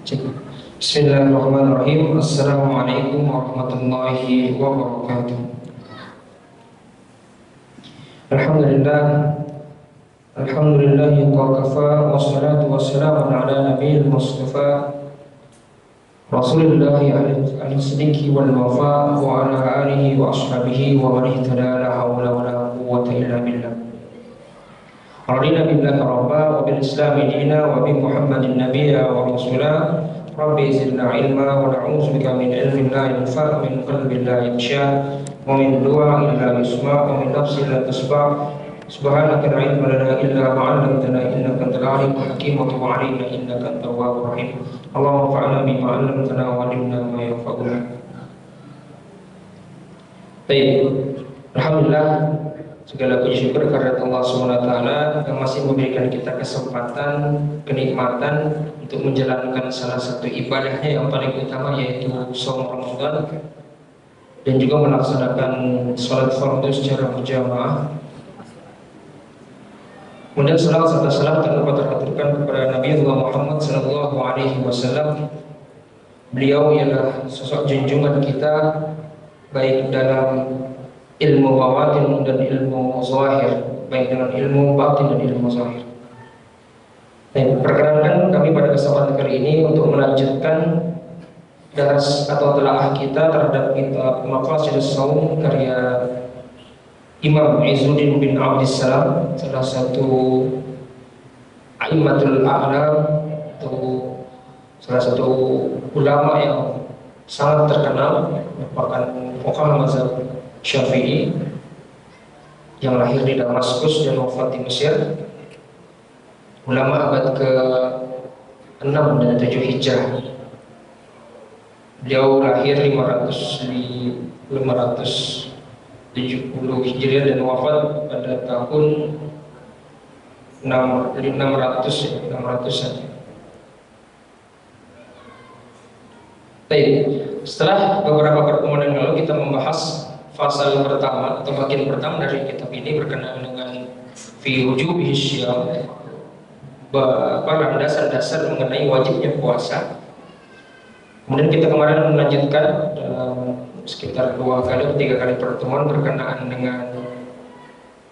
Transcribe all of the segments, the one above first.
Bismillahirrahmanirrahim. Assalamualaikum warahmatullahi wabarakatuh. Alhamdulillah. Alhamdulillah wakafa wassalatu wassalamu ala nabiyil mustafa Rasulillahi al-siddiqi wal wafa wa ala alihi wa ashabihi wa man ihtada la hawla wa la quwwata illa billah. Radina billahi rabba wa bil islami dina wa bi Muhammadin nabiyya wa rasula. Rabbi zidna ilma wa na'udzubika min ilmin la yanfa' min qalbin la yakhsha wa min du'a'in la yusma' wa min nafsin la tasba'. Subhanaka la ilma lana illa ma 'allamtana innaka antal alimul hakim wa tub 'alaina innaka antat tawwabur rahim. Allahumma fa'alna bima 'allamtana wa 'allimna ma yanfa'una. Baik. Alhamdulillah, segala puji syukur kehadirat Allah SWT yang masih memberikan kita kesempatan, kenikmatan untuk menjalankan salah satu ibadahnya yang paling utama, yaitu shaum Ramadan, dan juga melaksanakan sholat fardu secara berjamaah. Kemudian salawat serta salam tak lupa terhaturkan kepada Nabi Muhammad SAW. Beliau ialah sosok junjungan kita, baik dalam ilmu bawatin dan ilmu zahir, baik dengan ilmu batin dan ilmu zahir. Perkenankan kami pada kesempatan kali ini untuk melanjutkan daras atau telaah kita terhadap kitab Maqasidus Shaum karya Imam Izzuddin bin Abdissalam, salah satu a'immatul a'lam atau salah satu ulama yang sangat terkenal, merupakan fuqaha mazhab Syafi'i yang lahir di Damaskus dan wafat di Mesir. Ulama abad ke-6 dan 7 Hijrah. Beliau lahir 570 Hijriah dan wafat pada tahun 600-an. Baik, setelah beberapa pertemuan yang lalu kita membahas fasal pertama atau bagian pertama dari kitab ini berkenaan dengan fi wujubihi syiyam, landasan-dasar mengenai wajibnya puasa. Kemudian kita kemarin melanjutkan dalam sekitar 2 kali atau 3 kali pertemuan berkenaan dengan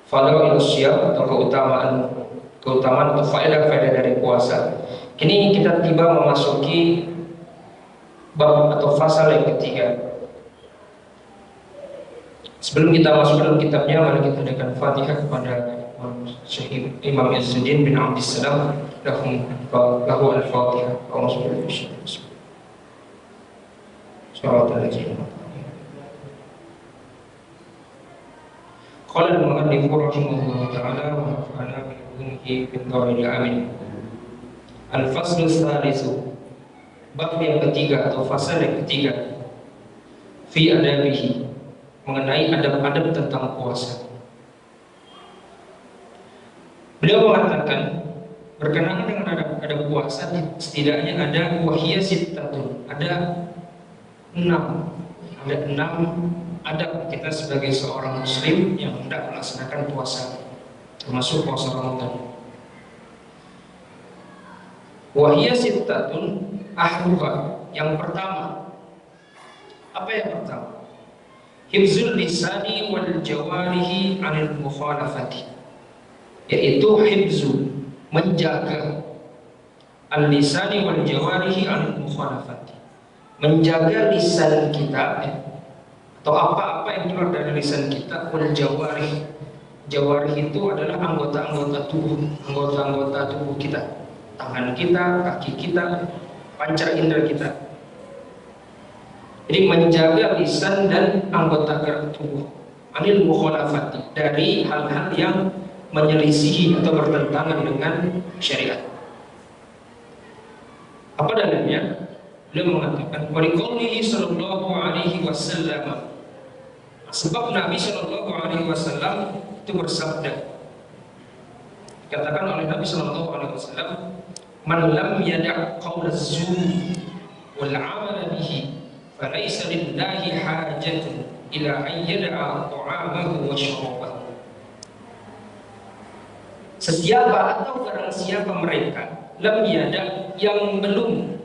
fadhailus syiyam atau keutamaan atau faedah-faedah dari puasa. Kini kita tiba memasuki bab atau fasal yang ketiga. Sebelum kita masuk dalam kitabnya, mari kita adakan Fatihah kepada Syekh Imam Izzuddin bin Abdissalam. Lahu al-Fatihah. Qala al-mu'allif rahimahullah ta'ala wa nafa'ana bi ulumuhi min dhawil amin. Al-faslu tsalitsu, bab yang ketiga atau fasal yang ketiga, fi adabihi, mengenai adab-adab tentang puasa. Beliau mengatakan berkenaan dengan adab puasa, setidaknya ada wahiyya sittatun, ada 6 adab kita sebagai seorang muslim yang hendak melaksanakan puasa, termasuk puasa Ramadan. Wahiyya sittatun ahluha, yang pertama. Apa yang pertama? Hifzul lisani wal jawarihi 'anil mukhalafati, yaitu hifzu, menjaga, al-lisani wal jawarihi 'anil mukhalafati, menjaga lisan kita atau apa-apa yang keluar dari lisan kita, wal jawarih. Jawarih itu adalah anggota-anggota tubuh kita, tangan kita, kaki kita, panca indera kita. Jadi menjaga lisan dan anggota tubuh, anil mukhalafati, dari hal-hal yang menyelisihi atau bertentangan dengan syariat. Apa dalilnya? Beliau mengatakan, wa liqaulihi sallallahu alaihi wasallam, sebab Nabi sallallahu alaihi wasallam itu bersabda, katakan oleh Nabi sallallahu alaihi wasallam, man lam yada' qaula az-zur wal 'amala bihi falaysa lillahi hajatun ila an yada'a ta'amahu wa syarabahu. Sesiapa atau barang siapa mereka lam yada, yang belum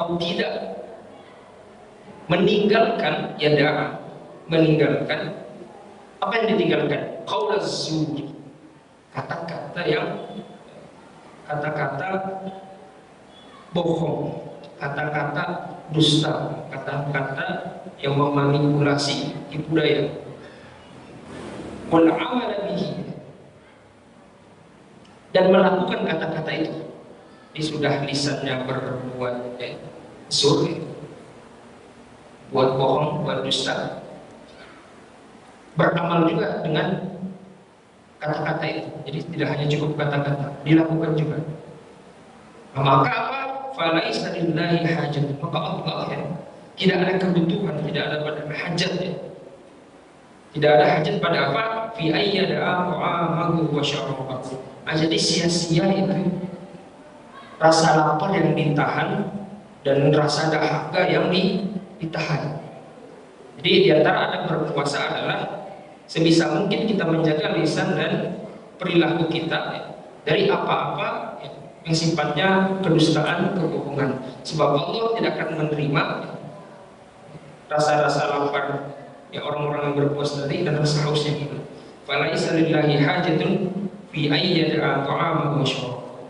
atau tidak meninggalkan meninggalkan apa yang ditinggalkan? Qaulaz zur, kata-kata bohong, kata-kata dusta, kata-kata yang memanipulasi budaya. Wal amal bihi, dan melakukan kata-kata itu. Ini sudah lisannya berbuat zur, buat bohong, buat dusta. Beramal juga dengan kata-kata itu. Jadi tidak hanya cukup kata-kata, dilakukan juga. Nah, maka apa? Falaisa lillahi hajat. Maka Allah tidak ada kebutuhan, tidak ada pada hajat ya. Tidak ada hajat pada apa? Fi ayyada'a ta'amahu wa syarabahu. Nah, jadi sia-sia itu rasa lapar yang ditahan dan rasa dahaga yang ditahan. Jadi di antara adab berpuasa adalah sebisa mungkin kita menjaga lisan dan perilaku kita dari apa-apa yang sifatnya kedustaan, kebohongan. Sebab Allah tidak akan menerima rasa-rasa lapar orang-orang yang berpuasa tadi dan rasa haus yang itu. Falaisa lillahi hajatun fi ayyada'a ta'amahu wa syarabahu.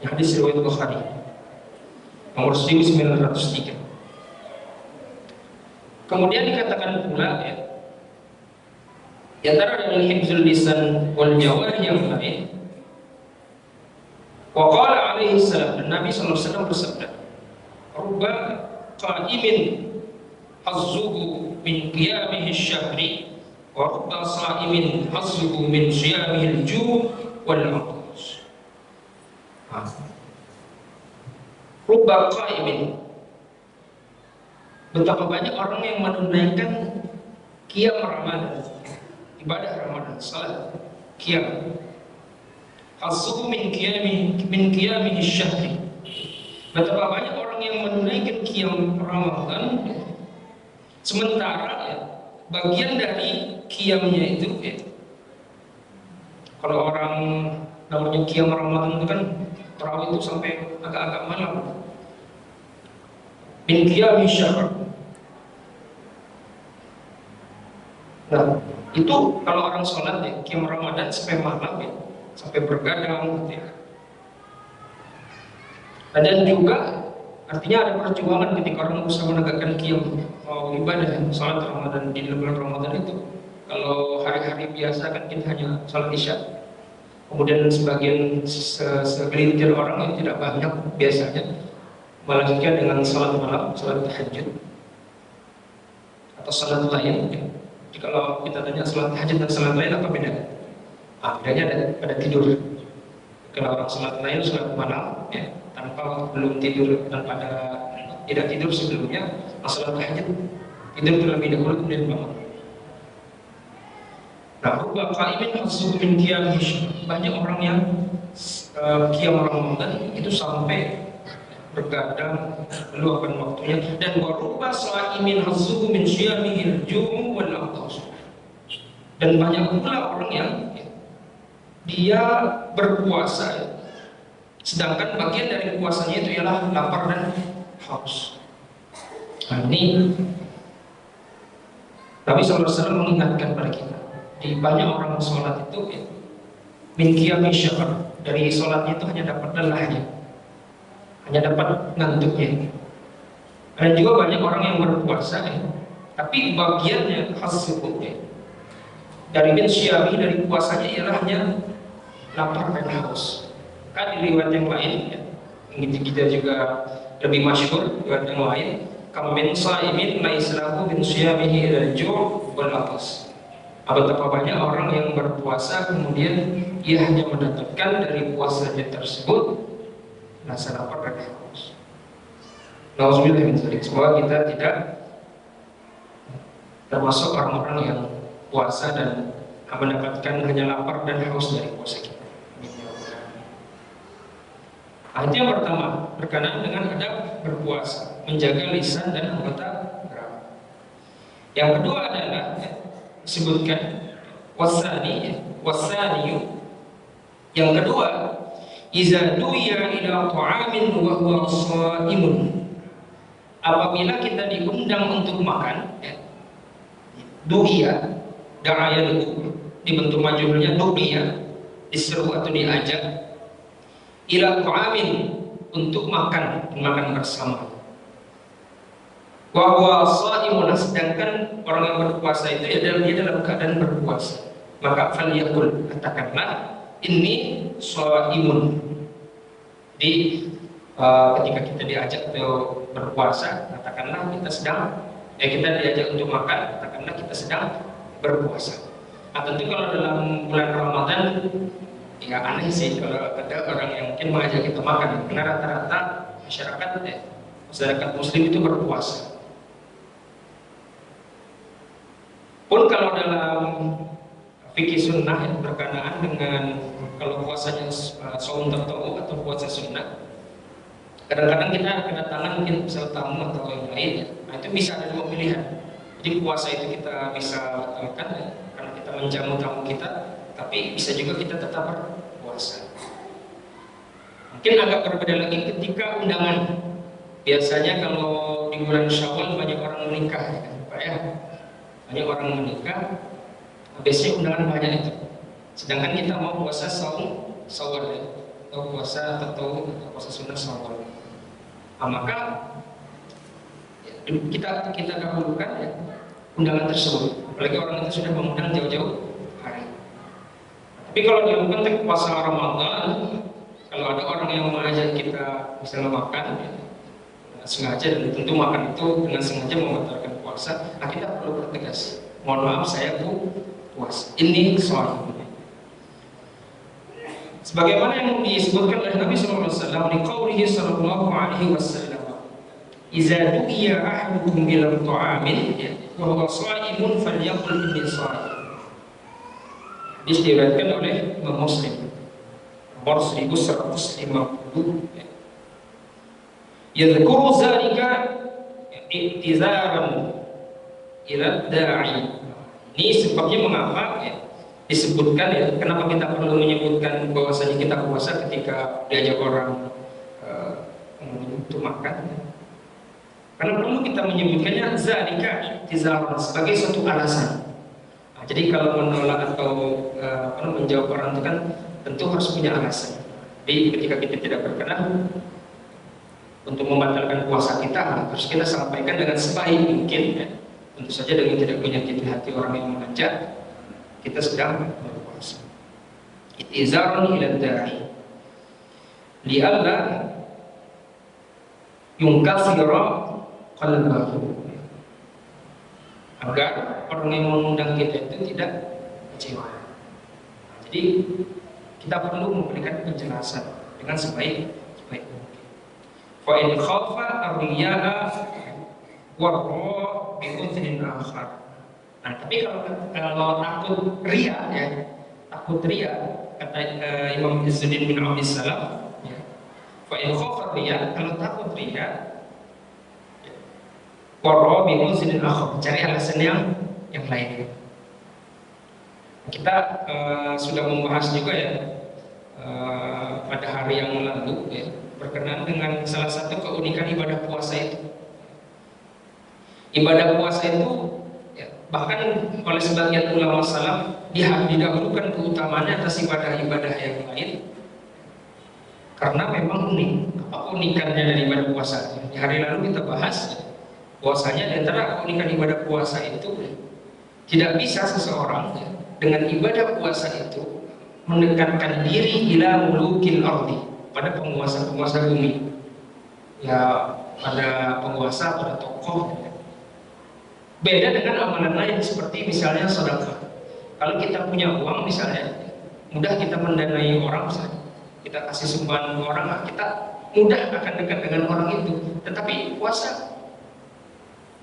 Hadis riwayat Bukhari nomor 1903. Kemudian dikatakan pula di antara dari hifzul lisan wal jawarih yang lain, wa qala alaihi salam, dan Nabi sallallahu alaihi wasallam bersabda, rubba qa'imin hazzuhu min qiyamihi syahri wa rubba sha'imin hazzuhu min siyamihi al-ju' wal 'atash. Rubba qa'imin, betapa banyak orang yang menunaikan qiyam Ramadan, ibadah Ramadan, salat qiyam, hazzuhu min qiyamihi syahri. Betapa banyak orang yang menunaikan qiyam Ramadan, sementara bagian dari qiyamnya itu kalau orang namanya qiyam Ramadan itu kan tarawih itu sampai agak-agak malam. Min qiyamihi syahri. Nah, itu kalau orang sholat qiyam Ramadan sampai malam sampai bergadang gitu ya. Dan juga artinya ada perjuangan ketika orang berusaha menegakkan qiyam ibadah sholat Ramadan di bulan Ramadan itu. Kalau hari-hari biasa kan kita hanya sholat isya, kemudian sebagian segelintir orang yang tidak banyak biasanya melanjutkan dengan sholat malam, sholat tahajud atau sholat lain. Jadi kalau kita tanya sholat tahajud dan sholat lain apa beda? Bedanya ada tidur. Kalau orang sholat lain sholat malam tanpa belum tidur dan pada tidak tidur sebelumnya, sholat tahajud tidur terlebih dahulu kemudian bangun. Nah, rubba qa'imin hazzuhu min qiyamihi, banyak orang yang qiyam Ramadan itu sampai bergadang meluangkan waktunya, dan wa rubba sha'imin hazzuhu min syiyamihi al-ju' wal 'atash. Dan banyak pula orang yang dia berpuasa sedangkan bagian dari puasanya itu ialah lapar dan haus. Nah, ini Nabi SAW mengingatkan pada kita, di banyak orang sholat itu min qiyamihi syahri, dari sholatnya itu hanya dapat lelahnya, hanya dapat ngantuknya. Ada juga banyak orang yang berpuasa tapi bagiannya hazzuhu dari min syiyami, dari puasanya ialah hanya lapar dan haus. Kan di riwayat yang lain yang kita juga lebih masyhur, riwayat yang lain, kam min sha'imin laisa lahu min syiyamihi al-ju' wal 'atash. Betapa banyak orang yang berpuasa kemudian ia hanya mendapatkan dari puasanya tersebut rasa lapar dan haus. Nauzubillah min dzalik. Semoga kita tidak termasuk orang-orang yang puasa dan mendapatkan hanya lapar dan haus dari puasa kita. Itu yang pertama berkenaan dengan adab berpuasa, menjaga lisan dan anggota gerak. Yang kedua adalah disebutkan wasani, yang kedua Iza du'iya ila ta'amin wa huwa sha'imun. Apabila kita diundang untuk makan, ya, du'iya, da'aya dibentuk majhulnya du'iya, diseru atau diajak, ila ta'amin, untuk makan bersama. Wa huwa sha'imun, sedangkan orang yang berpuasa itu dia dalam keadaan berpuasa. Maka falyakul, katakanlah ini shaimun. Jadi ketika kita diajak untuk berpuasa, katakanlah kita diajak untuk makan, katakanlah kita sedang berpuasa. Nah, tentu kalau dalam bulan Ramadan ya aneh sih kalau ada orang yang mungkin mengajak kita makan, karena rata-rata masyarakat muslim itu berpuasa. Pun kalau dalam fikih sunnah yang berkenaan dengan kalau puasanya saum tatawwu atau puasa sunnah, kadang-kadang kita kedatangan mungkin misal tamu atau yang lain ya. Nah, itu bisa ada dua pilihan. Jadi puasa itu kita bisa batalkan ya, karena kita menjamu tamu kita, tapi bisa juga kita tetap berpuasa. Mungkin agak berbeda lagi ketika undangan. Biasanya kalau di bulan Syawal banyak orang menikah ya kan, Pak ya. Banyak orang menikah, biasanya undangan banyak itu. Sedangkan kita mau puasa saum Syawal ya, atau puasa sunnah Syawal. Nah, maka kita dahulukan ya undangan tersebut. Apalagi orang itu sudah mengundang jauh-jauh hari. Tapi kalau dalam konteks puasa Ramadan, kalau ada orang yang mengajak kita misalnya makan ya, sengaja, dan tentu makan itu dengan sengaja membatalkan puasa, nah kita perlu bertegas, mohon maaf saya puasa, ini soal. Sebagaimana yang disebutkan oleh Nabi SAW di qaulihi sallallahu alaihi wasallam, "Iza du'iya ahadukum ila ta'amin wa huwa sha'imun falyaqul inni sha'im." Diriwayatkan oleh Imam Muslim nomor 1150. Yadhkuru zalika i'tizaran ila da'i. Ini sebabnya mengapa ya disebutkan ya, kenapa kita perlu menyebutkan bahwasanya kita puasa ketika diajak orang untuk makan. Karena perlu kita menyebutkannya zalika i'tizaran sebagai suatu alasan. Nah, jadi kalau menolak atau menjawab orang itu kan tentu harus punya alasan. Jadi ketika kita tidak berkenan untuk membatalkan puasa kita, harus kita sampaikan dengan sebaik mungkin ya. Tentu saja dengan tidak menyakiti hati orang yang mengajak kita sedang berpuasa. I'tizarun ila da'i li'alla yunkasira qalbahu, agar orang yang mengundang kita itu tidak kecewa. Jadi kita perlu memberikan penjelasan dengan sebaik mungkin. Fa in khafa ar-riya'a wa bi udhrin akhar. Nah, tapi kalau takut ria ya, kata Imam Izzuddin bin Abdissalam ya. Fa in khafa ria, kalau takut ria wa bi udhrin akhar, cari alasan yang lain. Kita sudah membahas juga ya pada hari yang lalu ya, berkenaan dengan salah satu keunikan ibadah puasa itu. Ibadah puasa itu ya, bahkan oleh sebagian ulama salaf didahulukan keutamaannya atas ibadah-ibadah yang lain karena memang unik. Apa keunikannya dari ibadah puasa? Di hari lalu kita bahas bahwasanya di antara keunikan ibadah puasa itu tidak bisa seseorang ya, dengan ibadah puasa itu mendekatkan diri ila mulukil ardi, pada penguasa-penguasa bumi ya, pada penguasa, pada tokoh ya. Beda dengan amalan lain seperti misalnya sedekah. Kalau kita punya uang misalnya, mudah kita mendanai orang misalnya, kita kasih sumbangan ke orang, kita mudah akan dekat dengan orang itu. Tetapi puasa,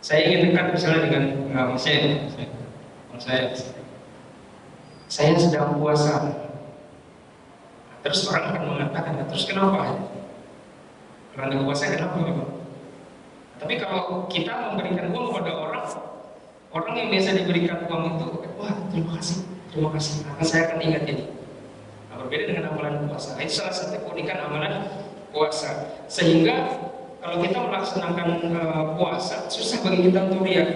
saya ingin dekat misalnya dengan saya sedang puasa. Terus orang akan mengatakan, terus kenapa? Karena puasa kenapa memang? Tapi kalau kita memberikan uang kepada orang yang biasa diberikan uang itu, wah terima kasih, maka saya akan ingat ini. berbeda dengan amalan puasa. Itu salah satu keunikan amalan puasa. Sehingga kalau kita melaksanakan puasa, susah bagi kita untuk riya.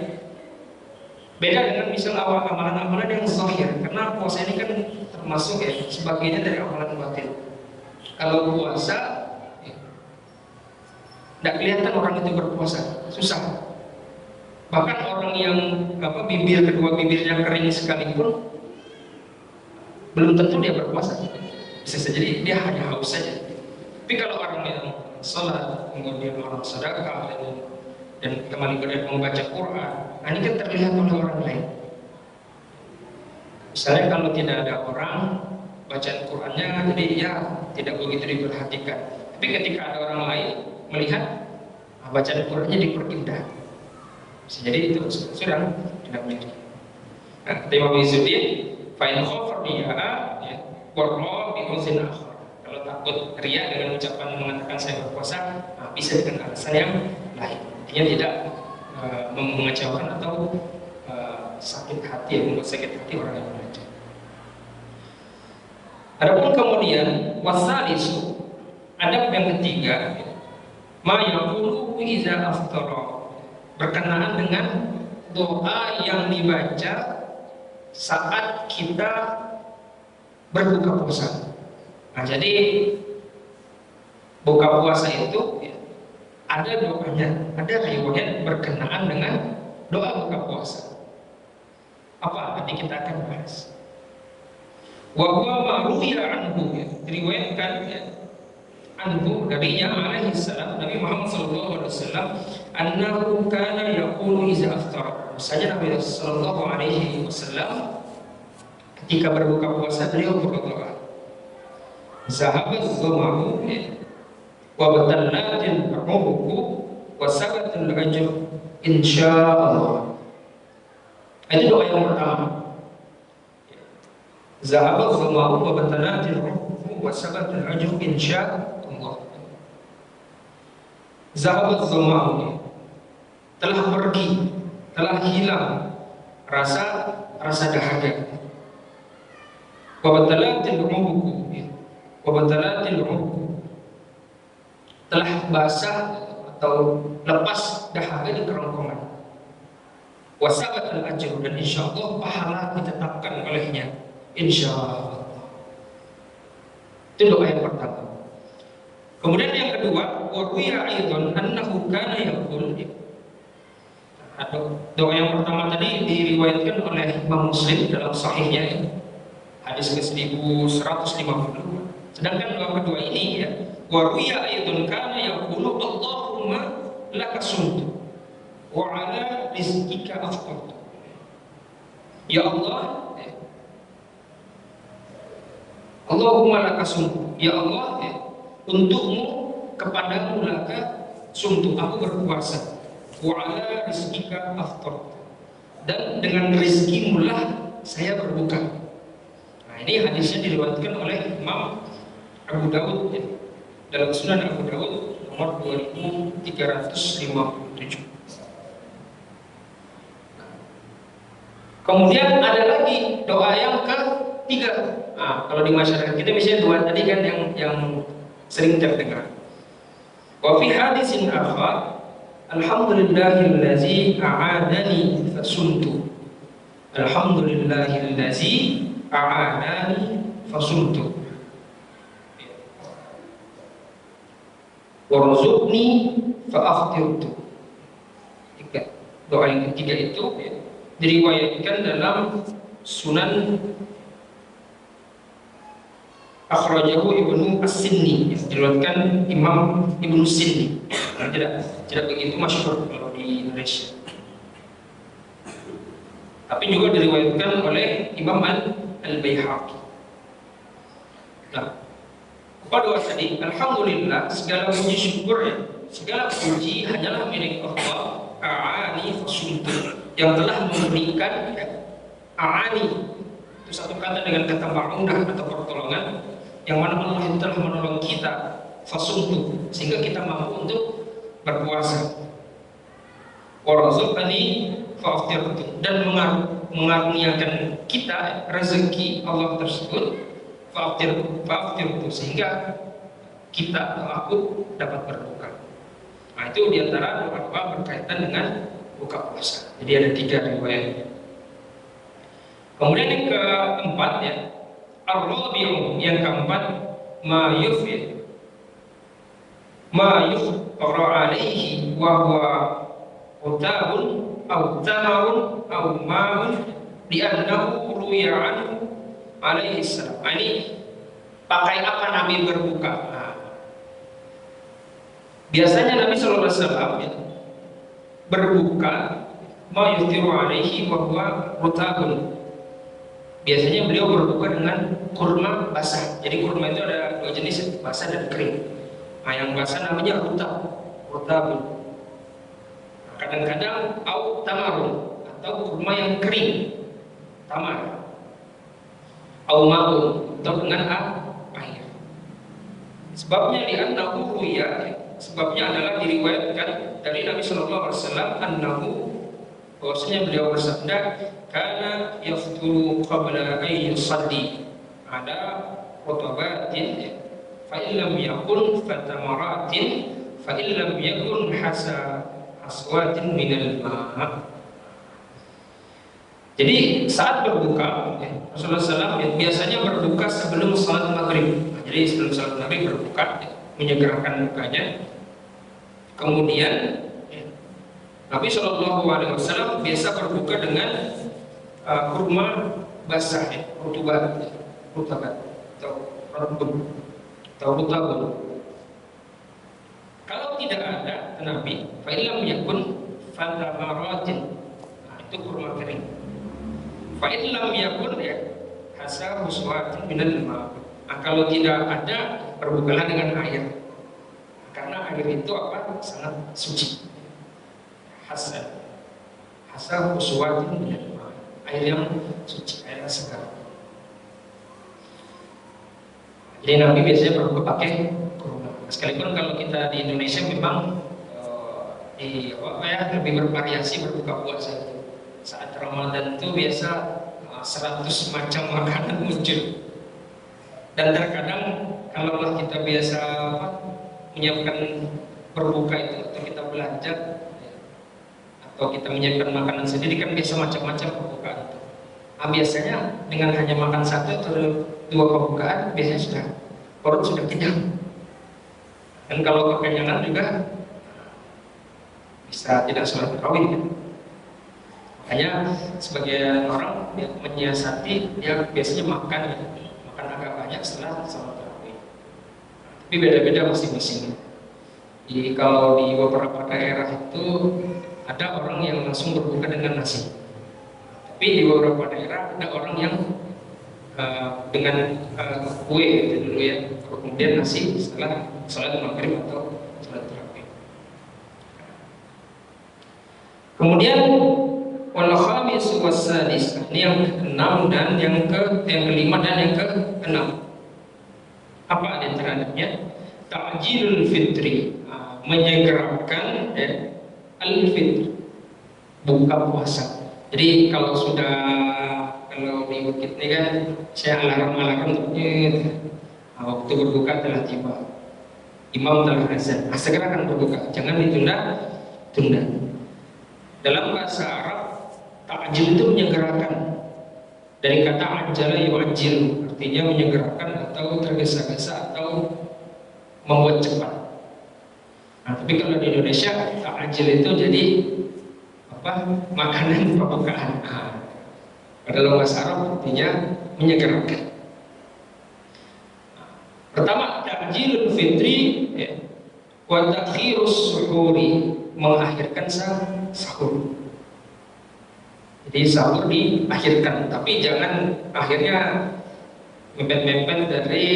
Beda dengan misal awal amalan-amalan yang zahir, karena puasa ini kan termasuk ya sebagainya dari amalan batin. Kalau puasa, tidak kelihatan orang itu berpuasa, susah. Bahkan orang yang kedua bibirnya kering sekalipun belum tentu dia berpuasa. Bisa saja dia hanya haus saja. Tapi kalau orang yang sholat, kemudian orang sedekah dan kembali kemudian membaca Quran, ini kan terlihat oleh orang lain. Misalnya kalau tidak ada orang bacaan Qurannya, jadi ya tidak begitu diperhatikan. Tapi ketika ada orang lain melihat, bacaan Qurannya diperindah. Bisa jadi itu sudah tidak menjadi. Nah, Imam Izzuddin, fa'in khafar riya'a, warra bi'uzin akhar. Kalau takut riya dengan ucapan mengatakan saya berpuasa, bisa dengan alasan yang lain. Artinya tidak mengecewakan atau sakit hati, membuat sakit hati orang yang belajar. Adapun kemudian wasalisu, adab yang ketiga, ma yaqulu iza aftara, berkenaan dengan doa yang dibaca saat kita berbuka puasa. Nah, jadi buka puasa itu ada doanya, ada riwayat berkenaan dengan doa buka puasa. Apa? Nanti kita akan bahas. Wa huwa ma ruwiya anhu, diriwayatkan anhu darinya alaihi salam, Nabi Muhammad sallallahu alaihi wasallam, annahu kana yaqulu iza aftara. Misalnya Nabi sallallahu alaihi wasallam ketika berbuka puasa beliau berdoa, zahabat dhama'u wa batallatil uruqu wa sabatul ajr insyaallah. Itu doa yang pertama. Zahabat dhama'u wa batallatil uruqu wa sabatul ajr insyaallah. Zahabat dhama'u, telah pergi, telah hilang rasa dahaga. Wa batalatil uruqu, wa batalatil uruqu, telah basah atau lepas dahaga di kerongkongan. Wa sabatul ajr, dan insyaallah pahala ditetapkan olehnya, insyaallah. Itu doa yang pertama. Kemudian yang kedua, wa ruwiya aidan annahu kana yaqul. Doa yang pertama tadi diriwayatkan oleh Imam Muslim dalam sahihnya, hadis ke-1150. Sedangkan doa kedua ini wa ruwiya aidan kana yaqulu Allahumma laka sumtu wa ala rizqika afṭartu. Ya Allah, Allahumma laka sumtu, ya Allah, untukmu, kepadamu laka sumtu, aku berpuasa, wa ala rizqika afṭartu, dan dengan rizkimu lah saya berbuka. Nah, ini hadisnya diriwayatkan oleh Imam Abu Dawud dalam Sunan Abu Dawud nomor 2357. Kemudian ada lagi doa yang ketiga. Nah, kalau di masyarakat kita misalnya doa tadi kan yang sering terdengar. Wa fi hadisin akhar, alhamdulillahillazi a'adani fasumtu. Alhamdulillahillazi a'adani fasumtu. Warzuqni fa'aftirtu. Doa yang ketiga itu diriwayatkan dalam Sunan akhrajahu Ibnu As-Sinni, diriwayatkan Imam Ibnu Sinni. Tidak begitu masyhur kalau di Indonesia. Tapi juga diriwayatkan oleh Imam Al-Baihaqi. Nah, apa doa tadi? Alhamdulillah, segala puji syukur segala puji hanyalah milik Allah. A'ani fasumtu, yang telah memberikan a'ani, itu satu kata dengan kata ma'unah atau pertolongan, yang mana Allah itu telah menolong kita, fasumtu, sehingga kita mampu untuk berpuasa. Warazaqani fa'aftirtu, dan mengaruniakan kita rezeki Allah tersebut, fa'aftirtu, sehingga kita atau aku dapat berbuka. Nah, itu diantara doa-doa berkaitan dengan buka puasa. Jadi ada 3 riwayat. Kemudian yang keempat ya, ar-rabi'u, yang keempat, ma yufṭaru alaihi wa huwa qutabun aw tamarun aw ma'un li'annahu ruwiya anhu alaihi salam. Nah, ini pakai apa Nabi berbuka? Nah, biasanya Nabi sallallahu alaihi wasallam ya, berbuka ma yufṭiru alaihi wa huwa qutabun. Biasanya beliau berbuka dengan kurma basah. Jadi kurma itu ada 2 jenis, basah dan kering. Nah, yang basah namanya rutabun. Kadang-kadang au tamarun, atau kurma yang kering, tamar. Au ma'un, atau dengan air. Sebabnya li'annahu ruya, sebabnya adalah diriwayatkan dari Nabi sallallahu alaihi wasallam annahu, bahwasanya beliau bersabda, kana yafturu qabla an yusalli ada rutabatin fa illam yakun fatamaratin fa illam yakun haswatin minal ma'. Jadi saat berbuka ya, Rasulullah SAW ya, biasanya berbuka sebelum salat maghrib. Nah, jadi sebelum salat maghrib berbuka ya, menyegerakan mukanya. Kemudian ya, Nabi SAW biasa berbuka dengan kurma basah ya, rutabat atau rutabun. Kalau tidak ada Nabi, fa illam yakun fatamaratin, nah, itu kurma kering. Fa illam yakun ya hasa huswatin minal ma'. Nah, kalau tidak ada, berbukalah dengan air, karena air itu apa? Sangat suci. Hasa huswatin minal ma', air yang suci, air yang segar. Jadi Nabi biasanya berbuka pakai kurma. Sekalipun kalau kita di Indonesia memang lebih bervariasi berbuka puasa itu. Saat Ramadan itu biasa 100 macam makanan muncul. Dan terkadang kalau kita biasa menyiapkan berbuka itu, atau kita belanja atau kita menyiapkan makanan sendiri, kan biasa macam-macam pembukaan itu. Nah, biasanya dengan hanya makan 1 atau 2 pembukaan biasanya perut sudah kenyang. Dan kalau kekenyangan juga bisa tidak sholat tarawih kan? Makanya sebagian orang yang menyiasati, dia biasanya makan agak banyak setelah sholat tarawih. Tapi beda-beda masing-masing. Jadi kalau di beberapa daerah itu ada orang yang langsung berbuka dengan nasi. Tapi di beberapa daerah ada orang yang dengan kue gitu dulu ya, kemudian nasi setelah sholat maghrib atau sholat tarawih. Kemudian wal khamis was sadis, ini yang ke-6 dan yang ke-5 dan yang ke-6. Apa antaranya? Ta'jilul fitri, menyegerakan al-fitr, buka puasa. Jadi kalau di bukit ini kan saya alarm waktu berbuka telah tiba, imam telah azan, segera akan berbuka, jangan ditunda-tunda. Dalam bahasa Arab, ta'jil itu menyegerakan, dari kata ajala yu'ajjil, artinya menyegerakan atau tergesa-gesa atau membuat cepat. Nah, tapi kalau di Indonesia ta'jil itu jadi makanan pembukaan. Dalam bahasa Arab artinya menyegerakan. Pertama, ta'jilul fitri wa ta'khirus suhuri, mengakhirkan sahur. Jadi sahur diakhirkan, tapi jangan akhirnya mepet-mepet dari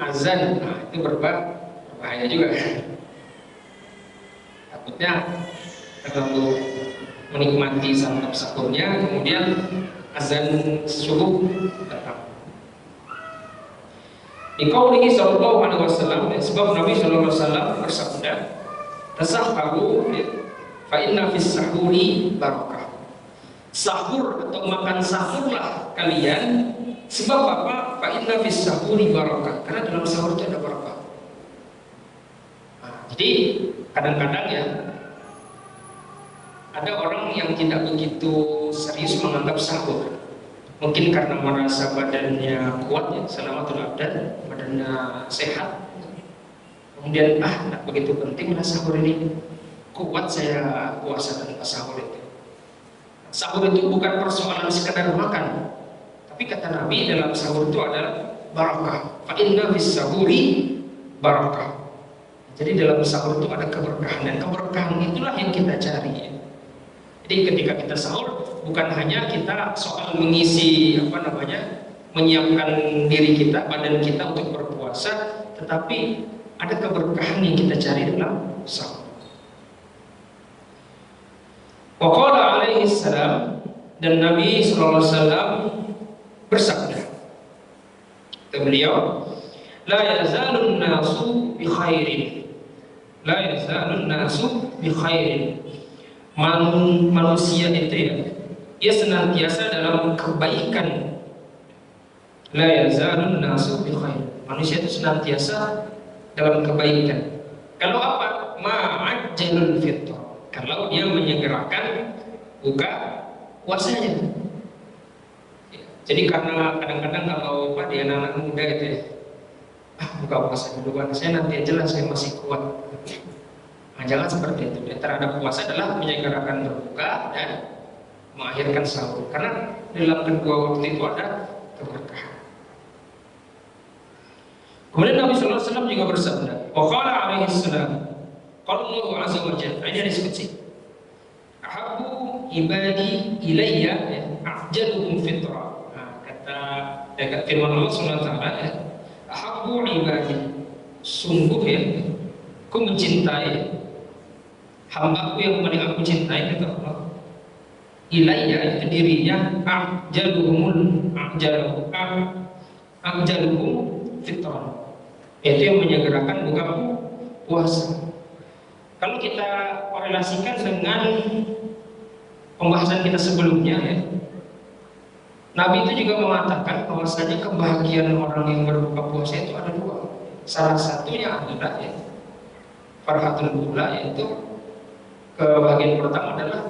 azan. Nah, itu berbahaya juga. Takutnya terlalu menikmati santap sahurnya, kemudian azan subuh datang. Di qaulihi sallallahu alaihi wasallam, sebab Nabi sallallahu alaihi wasallam bersabda, tasahharu fa inna fis sahuri barakah. Sahur atau makan sahurlah kalian, Sebab apa? Fa inna fis sahuri barakah. Karena dalam sahur itu ada barakah. Nah, jadi kadang-kadang ya ada orang yang tidak begitu serius menganggap sahur. Mungkin karena merasa badannya kuat ya, salamatul abdan, badannya sehat. Kemudian tidak begitu penting lah sahur ini. Kuat saya puasa tanpa sahur itu. Sahur itu bukan persoalan sekedar makan. Tapi kata Nabi dalam sahur itu adalah barakah. Fa inna fis sahuri barakah. Jadi dalam sahur itu ada keberkahan, dan keberkahan itulah yang kita cari ya. Jadi ketika kita sahur bukan hanya kita soal mengisi menyiapkan diri kita, badan kita untuk berpuasa, tetapi ada keberkahan yang kita cari dalam sahur. Wa qala alaihi salam, dan Nabi sallallahu alaihi wasallam bersabda, kata beliau, la yazalun nasu bi khairin, la yazalun nasu bi khairin. Manusia itu ya, ia senantiasa dalam kebaikan. La yazalun nasu bi khairin, manusia itu senantiasa dalam kebaikan. Kalau apa? Ma'ajjalul fitr, kalau dia menyegerakan buka puasanya. Jadi karena kadang-kadang kalau di anak-anak muda itu ya, buka puasa duluan, saya nanti aja lah, saya masih kuat. Nah, jangan seperti itu. Yang terhadap puasa adalah menyegerakan berbuka dan mengakhirkan sahur. Karena dalam kedua waktu itu ada keberkahan. Kemudian Nabi sallallahu alaihi wasallam juga bersabda, wa qala alaihi salam, qala Allah azza wa jalla, ini disebut ahabbu ibadi ilayya a'jaluhum fitra. Dekat firman Allah Subhanahu wa taala ya, ahabbu ibadi, sungguh ya aku mencintai hambaku yang paling aku cintai, kata Allah, ilayya itu dirinya, a'jaluhum fitra, yaitu yang menyegerakan buka puasa. Kalau kita korelasikan dengan pembahasan kita sebelumnya ya, Nabi itu juga mengatakan bahwasanya kebahagiaan orang yang berbuka puasa itu ada dua. Salah satunya adalah ya, farhatul ula, yaitu kebahagiaan pertama adalah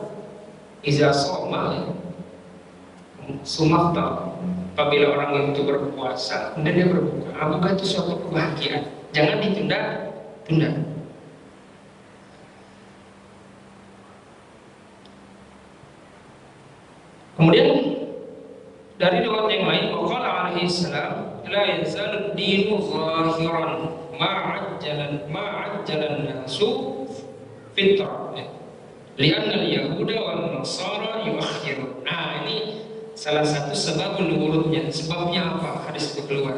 iza soma ya, sumafta, apabila orang yang itu berpuasa kemudian dia berbuka. Buka itu suatu kebahagiaan, jangan ditunda-tunda. Kemudian dari riwayat yang lain, qala alaihi salam, la yazalu dinu zahiran ma'ajjalan nasu fitra, li'anna al-yahuda wal nasara yuakhirun. Nah, ini salah satu sebab nurutnya. Sebabnya apa? Hadis itu keluar.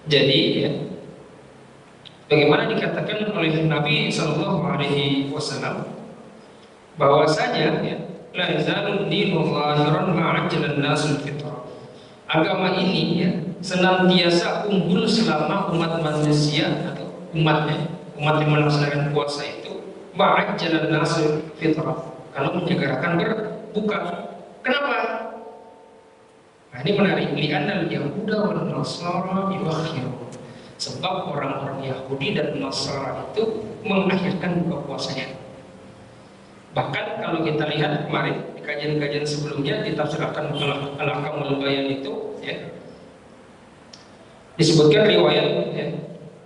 Jadi ya, bagaimana dikatakan oleh Nabi sallallahu alaihi wasallam bahwasanya ya, la yazalun dinu zahiran ma'ajjalan nasul fitra, agama ini ya senantiasa unggul selama umat manusia atau umat yang melaksanakan puasa itu ma'ajjalan nasul fitra, kalau menyegerakan berbuka. Kenapa? Nah, ini menarik. Li'annal yahuda wal nasara yuakhirun, sebab orang-orang Yahudi dan Nasara itu mengakhirkan buka puasanya. Bahkan kalau kita lihat kemarin di kajian-kajian sebelumnya ditafsirkan al-ahkamul bayan itu ya, disebutkan riwayat ya,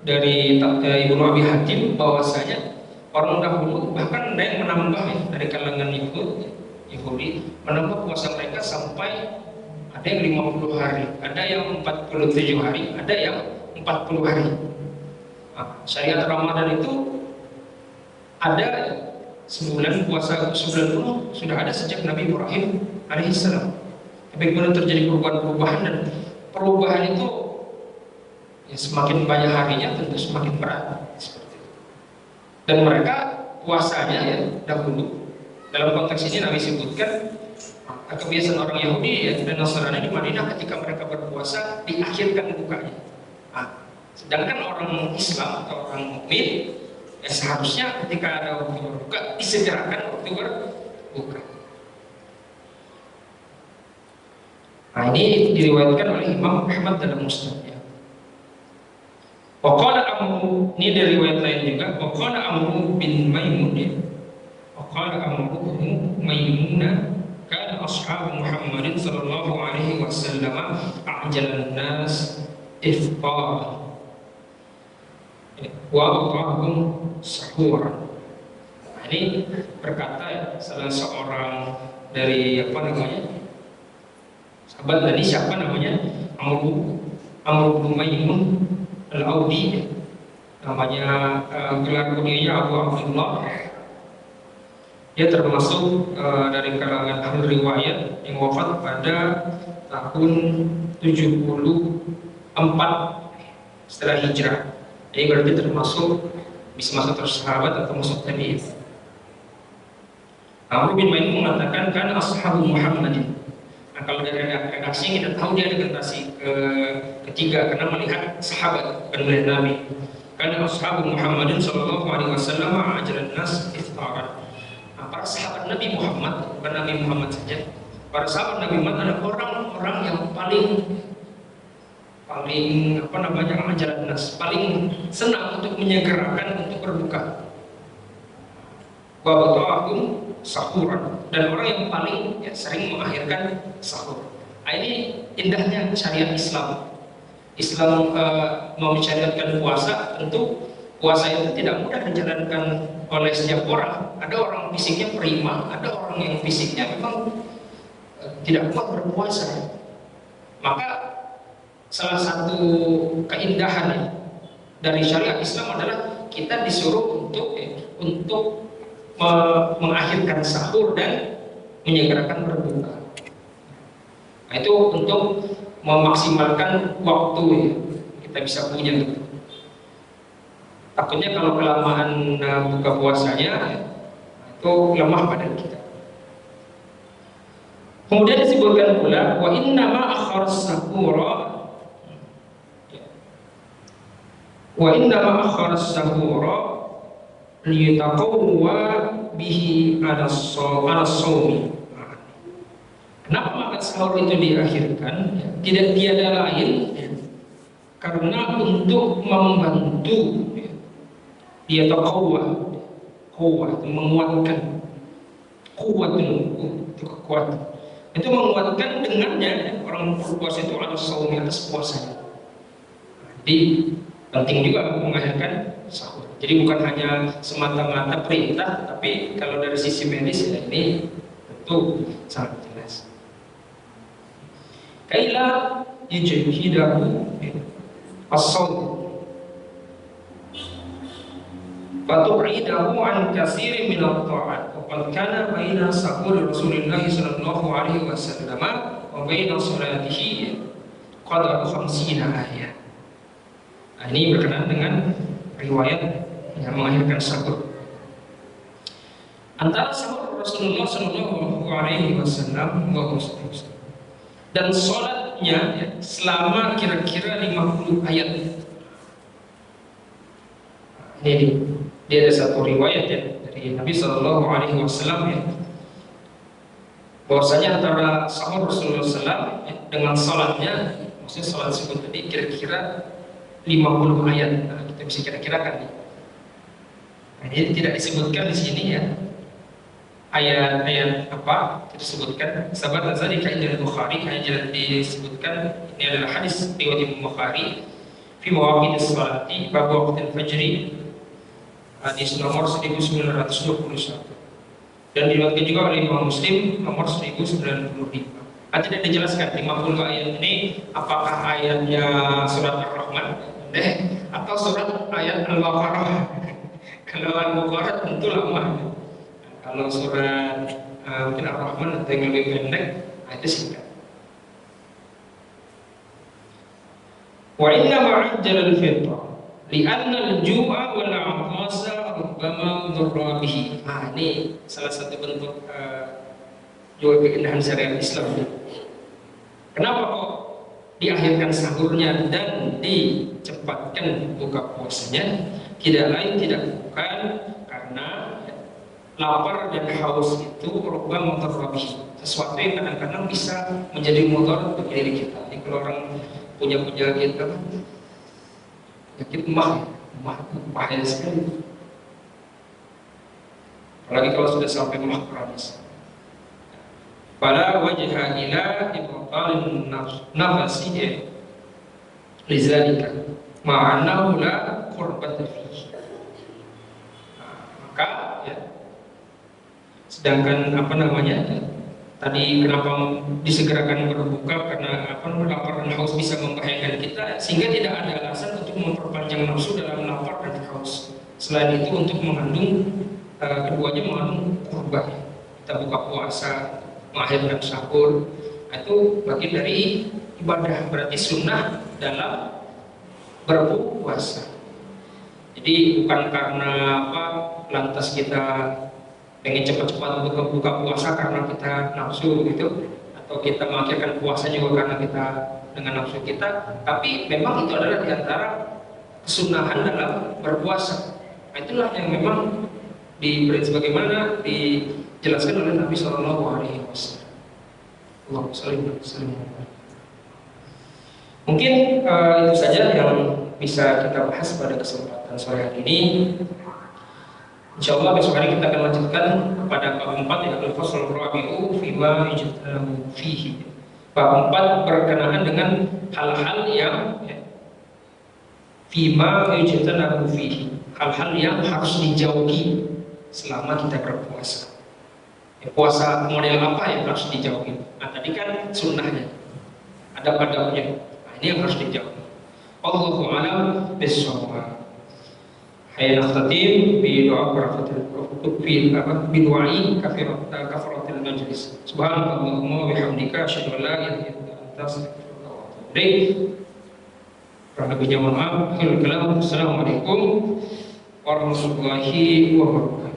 dari Ibnu Abi Hatim bahwasanya orang dahulu bahkan ada yang menambah ya, dari kalangan Yahudi menambah puasa mereka sampai ada yang 50 hari, ada yang 47 hari, ada yang 40 hari. Nah, syariat Ramadan itu ada sebulan, puasa sebulan penuh sudah ada sejak Nabi Ibrahim alaihissalam. Tapi kemudian terjadi perubahan-perubahan, dan perubahan itu ya, semakin banyak harinya tentu semakin berat seperti itu. Dan mereka puasanya ya dahulu, dalam konteks ini Nabi sebutkan kebiasaan orang Yahudi ya, dan Nasrani di Madinah ketika mereka berpuasa diakhirkan bukanya. Nah, sedangkan orang Islam atau orang mukmin ya seharusnya ketika ada waktu berbuka disegerakan waktu berbuka. Nah, ini diriwayatkan oleh Imam Ahmad dalam Musnadnya. Wa qala Amru, ini dari riwayat lain juga, wa qala Amru bin Maimun ya. Wa qala Amru bin Maimunah kana ashabu Muhammadin sallallahu alaihi wasallam a'jalan nas iftar wa ta'ahum sahur. Nah, ini berkata ya, salah seorang dari apa namanya sahabat tadi, siapa namanya, Amr bin Maimun al-Audi, namanya gelar kuliahnya Abu Abdullah. Dia termasuk dari kalangan ahli riwayat yang wafat pada tahun 74 setelah hijrah. Jadi berarti termasuk bisa masuk tersahabat atau masuk tabi'in. Amr bin Maimun mengatakan kan ashabu Muhammadin. Nah, kalau dari redaksi kita tahu dia ada generasi ketiga karena melihat sahabat bukan melihat Nabi. Karena ashabu Muhammadin sallallahu alaihi wasallam ajaran nas iftaran. Nah, para sahabat Nabi Muhammad, bukan Nabi Muhammad saja. Para sahabat Nabi Muhammad adalah orang-orang yang paling apa namanya ajaran nas, paling senang untuk menyegerakan untuk berbuka. Wa bata'ahum sahuran, dan orang yang paling sering mengakhirkan sahur. Nah, ini indahnya syariat Islam. Islam mau mensyariatkan puasa, tentu puasa itu tidak mudah dijalankan oleh setiap orang. Ada orang fisiknya prima, ada orang yang fisiknya memang tidak kuat berpuasa. Maka salah satu keindahan dari syariat Islam adalah kita disuruh untuk mengakhirkan sahur dan menyegerakan berbuka. Nah, itu untuk memaksimalkan waktu ya, kita bisa punya. Takutnya kalau kelamaan buka puasanya itu lemah badan kita. Kemudian disebutkan pula wa inna ma akhar sahura liyataqawwa bihi ala sawmi. Kenapa makan sahur itu diakhirkan? Tidak tiada lain karena untuk membantu liyataqawwa, menguatkan, kekuatan. Itu menguatkan dengannya orang berpuasa itu ala sawmi, atas puasanya. Jadi penting juga mengakhirkan sahur. Jadi bukan hanya semata-mata perintah, tapi kalau dari sisi medis ya ini tentu sangat jelas. Kaila yujhidahu as-sawm fatu'idahu an katsirin min at-ta'at. Wa qad kana baina sahur Rasulullah sallallahu alaihi wasallam wa baina salatihi qadar 50 ayat. Nah, ini berkenaan dengan riwayat yang mengakhirkan sahur. Antara sahur Rasulullah Shallallahu Alaihi Wasallam dan sholatnya selama kira-kira 50 ayat. Ini dia ada satu riwayat ya dari Nabi Shallallahu Alaihi Wasallam ya, bahwasanya antara sahur Rasulullah SAW dengan sholatnya, maksudnya sholat subuh tadi kira-kira 50 ayat. Nah, kita bisa kira-kirakan nih. Nah, ini tidak disebutkan di sini ya ayat-ayat apa disebutkan. Sahabat tadi kaidul Bukhari hanya disebutkan ini adalah hadis riwayat Imam Bukhari fi mawaqidis sholati bab waqtil fajri, hadis nomor 1921, dan diriwayatkan juga oleh Imam Muslim nomor 1095. Tidak dijelaskan 50 ayat ini apakah ayatnya surat Ar-Rahman atau surat ayat Al-Baqarah. Kalau Al-Baqarah tentu lama. Kalau surat mungkin Ar-Rahman atau yang lebih pendek, itu singkat. Wa inna ma'ajjal al-fitra li'anna al-ju'a wal 'atasa rubbama dhurra bihi. Ini salah satu bentuk juga keindahan syariat Islam. Kenapa kok diakhirkan sahurnya dan dicepatkan buka puasanya? Tidak lain tidak bukan karena lapar dan haus itu rubbama dhurra bihi, sesuatu yang kadang-kadang bisa menjadi mudarat bagi diri kita. Jadi kalau orang punya penyakit apa? Penyakit emah itu bahaya sekali. Apalagi kalau sudah sampai emah kronis. Pada wajah ila ibtalin nafasi lizalika ma'anahu la qurbata fihi. Maka ya, sedangkan apa namanya tadi kenapa disegerakan berbuka karena apa lapar dan haus bisa membahayakan kita, sehingga tidak ada alasan untuk memperpanjang nafsu dalam lapar dan haus. Selain itu untuk mengandung keduanya mengandung kurban. Kita buka puasa, mengakhirkan sahur, itu bagian dari ibadah, berarti sunnah dalam berpuasa. Jadi bukan karena apa lantas kita pengen cepat-cepat buka puasa karena kita nafsu gitu, atau kita mengakhirkan puasa juga karena kita dengan nafsu kita, tapi memang itu adalah diantara kesunahan dalam berpuasa. Nah, itulah yang memang sebagaimana dijelaskan oleh Nabi Shallallahu Alaihi Wasallam. Allahumma shalli wa sallim. Mungkin itu saja yang bisa kita bahas pada kesempatan sore hari ini. Insya Allah besok hari kita akan lanjutkan pada bab 4 yaitu al-fasl rabi'u fima yujtanabu fihi. Bab 4 berkenaan dengan hal-hal yang fima yujtanabu fihi, hal-hal yang harus dijauhi selama kita berpuasa. Puasa model apa yang harus dijauhi? Nah, tadi kan sunnahnya, ada adabnya. Nah, ini yang harus dijauhi. Allahu a'lam bishawab. Hayya nakhtatim bi doa kafaratil majlis. Subhanallahumma wa bihamdika asyhadu an la ilaha illa anta astaghfiruka wa atubu ilaik. Assalamualaikum warahmatullahi wabarakatuh.